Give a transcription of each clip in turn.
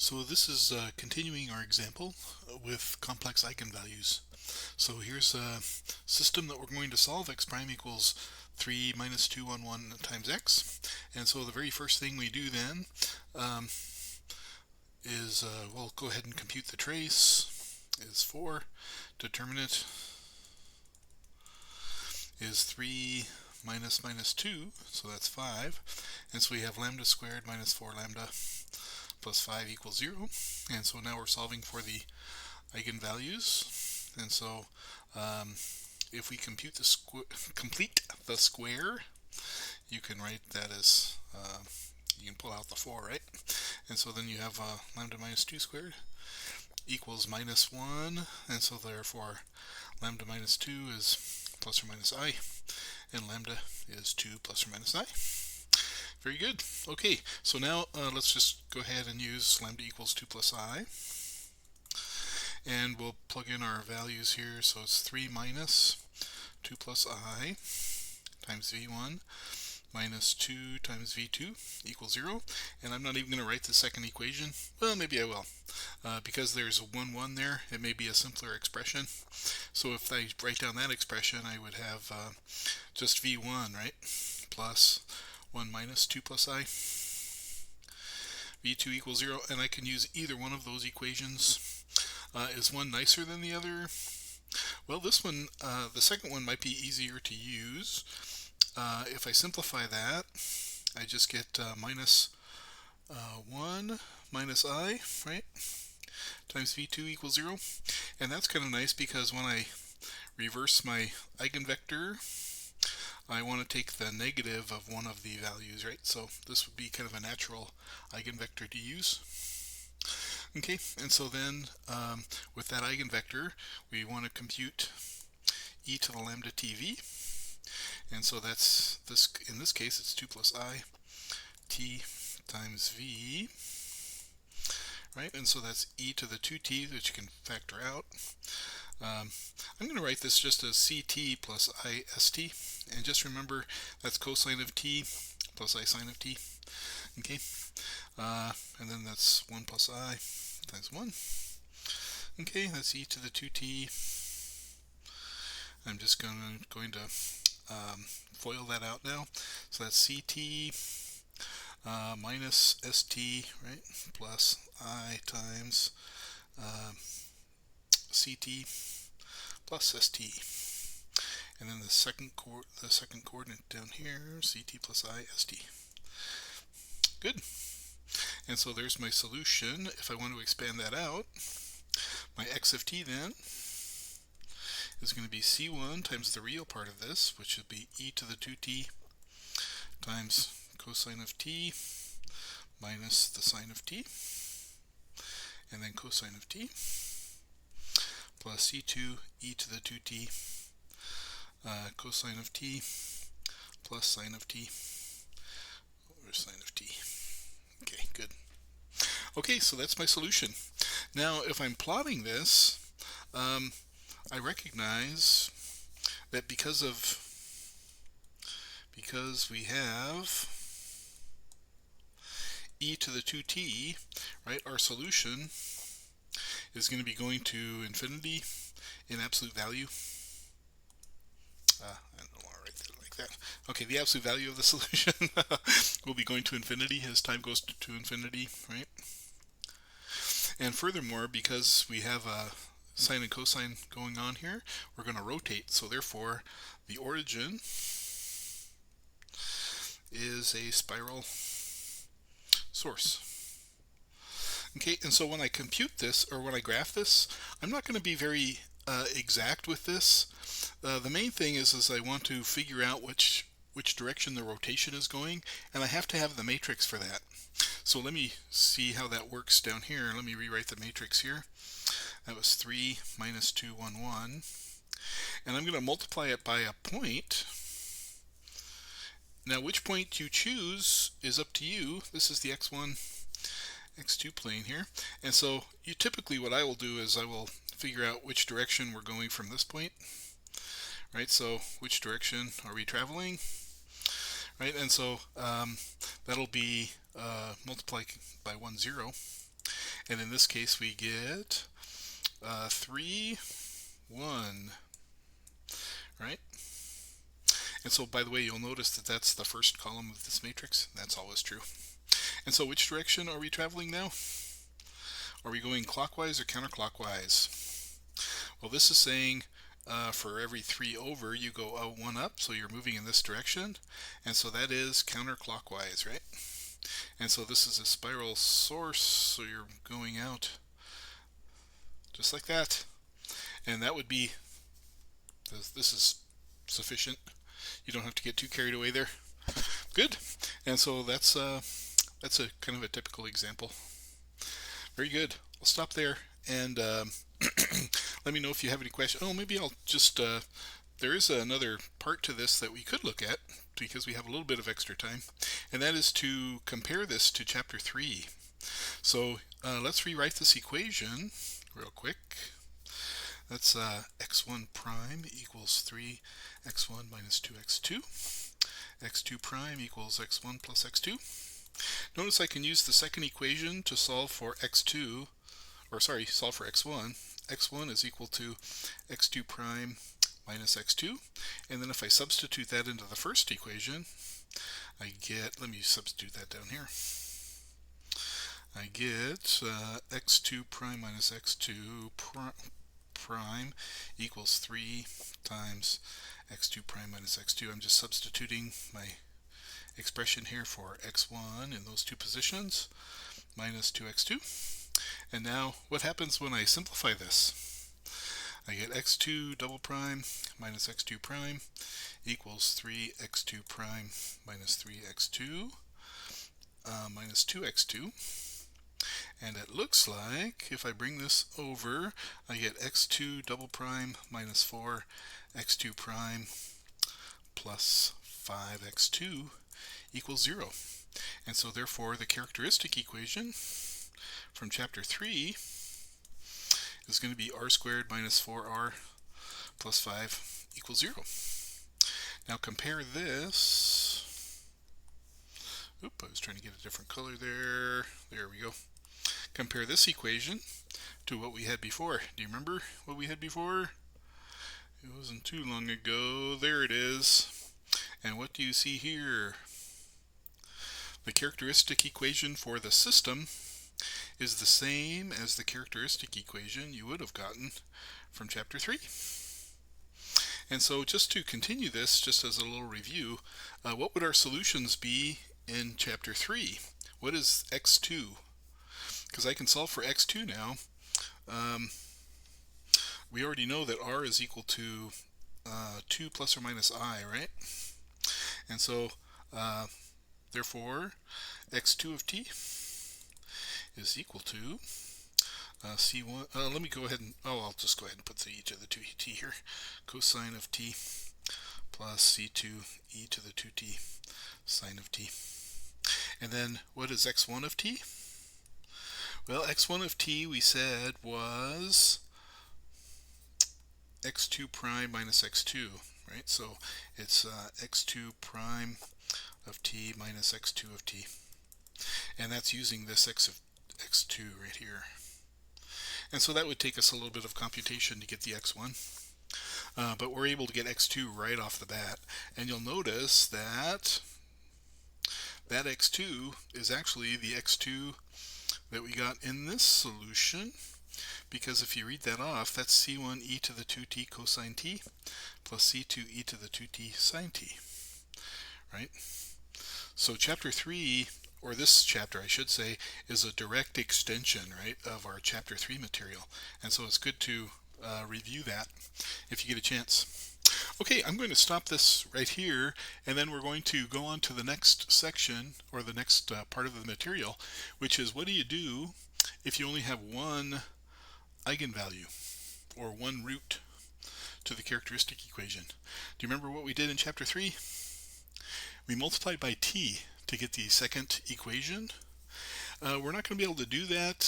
So this is continuing our example with complex eigenvalues. So here's a system that we're going to solve. X prime equals 3 minus 2 on 1 times x. And so the very first thing we do then is we'll go ahead and compute the trace. Is 4. Determinant is 3 minus 2, so that's 5. And so we have lambda squared minus 4 lambda plus 5 equals 0. And so now we're solving for the eigenvalues. And so if we complete the square, you can write that as, you can pull out the 4, right? And so then you have lambda minus 2 squared equals minus 1. And so therefore lambda minus 2 is plus or minus I. And lambda is 2 plus or minus I. Very good. Okay, so now let's just go ahead and use lambda equals 2 plus I. And we'll plug in our values here. So it's 3 minus 2 plus I times V1 minus 2 times V2 equals 0. And I'm not even going to write the second equation. Well, maybe I will. Because there's a 1, 1 there, it may be a simpler expression. So if I write down that expression, I would have just V1, right? Plus 1 minus 2 plus I. V2 equals 0, and I can use either one of those equations. Is one nicer than the other? Well, this one, the second one might be easier to use. If I simplify that, I just get minus 1 minus I, right? Times V2 equals 0. And that's kind of nice because when I reverse my eigenvector, I want to take the negative of one of the values, right? So this would be kind of a natural eigenvector to use. Okay, and so then with that eigenvector, we want to compute e to the lambda tv. And so that's this. In this case, it's 2 plus I t times v, right? And so that's e to the 2t, which you can factor out. I'm going to write this just as ct plus ist, and just remember that's cosine of t plus I sine of t. Okay, and then that's 1 plus I times 1. Okay, that's e to the 2t. I'm just going to FOIL that out now. So that's ct minus st, right, plus I times ct plus st. And then the second coordinate down here, ct plus I st. Good. And so there's my solution. If I want to expand that out, my x of t then is going to be c1 times the real part of this, which would be e to the 2t times cosine of t minus the sine of t, and then cosine of t, plus c2 e to the 2t cosine of t plus sine of t over sine of t. Okay, good. Okay, so that's my solution. Now, if I'm plotting this, I recognize that because we have e to the 2t, right, our solution is going to be going to infinity in absolute value. I don't want to write that like that. Okay, the absolute value of the solution will be going to infinity as time goes to infinity, right? And furthermore, because we have a sine and cosine going on here, we're going to rotate. So therefore, the origin is a spiral source. Okay, and so when I compute this, or when I graph this, I'm not going to be very exact with this. The main thing is I want to figure out which direction the rotation is going, and I have to have the matrix for that. So let me see how that works down here. Let me rewrite the matrix here. That was 3 minus 2, 1, 1. And I'm going to multiply it by a point. Now which point you choose is up to you. This is the x1, x2 plane here. And so typically what I will do is I will figure out which direction we're going from this point. Right, so which direction are we traveling? Right, and so that'll be multiplied by 1, 0. And in this case, we get 3, 1, right? And so, by the way, you'll notice that that's the first column of this matrix. That's always true. And so which direction are we traveling now? Are we going clockwise or counterclockwise? Well, this is saying for every 3 over, you go 1 up, so you're moving in this direction. And so that is counterclockwise, right? And so this is a spiral source, so you're going out just like that. And that would be, this is sufficient. You don't have to get too carried away there. Good. And so that's a kind of a typical example. Very good. I'll stop there and let me know if you have any questions. Oh, maybe I'll just, there is another part to this that we could look at because we have a little bit of extra time, and that is to compare this to chapter 3. So let's rewrite this equation real quick. That's x1 prime equals 3x1 minus 2x2. x2 prime equals x1 plus x2. Notice I can use the second equation to solve for x2, or sorry, solve for x1. x1 is equal to x2 prime minus x2. And then if I substitute that into the first equation, I get, let me substitute that down here. I get x2 prime minus x2 prime equals 3 times x2 prime minus x2. I'm just substituting my expression here for x1 in those two positions, minus 2x2. And now what happens when I simplify this? I get x2 double prime minus x2 prime equals 3x2 prime minus 3x2 minus 2x2. And it looks like if I bring this over, I get x2 double prime minus 4x2 prime plus 5x2 equals 0. And so therefore the characteristic equation from chapter 3 is going to be r squared minus 4r plus 5 equals 0. Now compare this. Oop, I was trying to get a different color there. There we go. Compare this equation to what we had before. Do you remember what we had before? It wasn't too long ago. There it is. And what do you see here? The characteristic equation for the system is the same as the characteristic equation you would have gotten from chapter 3. And so just to continue this, just as a little review, what would our solutions be in chapter 3? What is x2? Because I can solve for x2 now. We already know that r is equal to 2 plus or minus I, right? And so therefore x2 of t is equal to c1, let me go ahead and, I'll just go ahead and put e to the 2t here. Cosine of t plus c2 e to the 2t sine of t. And then what is x1 of t? Well, x1 of t we said was x2 prime minus x2, right? So it's x2 prime of t minus x2 of t. And that's using this x2 right here. And so that would take us a little bit of computation to get the x1. But we're able to get x2 right off the bat. And you'll notice that that x2 is actually the x2 that we got in this solution, because if you read that off, that's c1 e to the 2t cosine t plus c2 e to the 2t sine t, right? So chapter 3, or this chapter I should say, is a direct extension, right, of our chapter 3 material. And so it's good to review that if you get a chance. Okay, I'm going to stop this right here, and then we're going to go on to the next section, or the next part of the material, which is what do you do if you only have one eigenvalue, or one root to the characteristic equation. Do you remember what we did in chapter 3? We multiplied by t to get the second equation. We're not going to be able to do that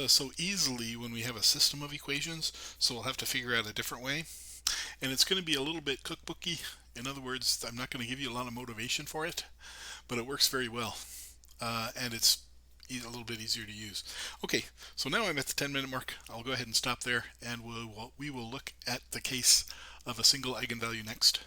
so easily when we have a system of equations, so we'll have to figure out a different way. And it's going to be a little bit cookbooky. In other words, I'm not going to give you a lot of motivation for it, but it works very well. And it's a little bit easier to use. Okay, so now I'm at the 10-minute mark. I'll go ahead and stop there, and we will look at the case of a single eigenvalue next.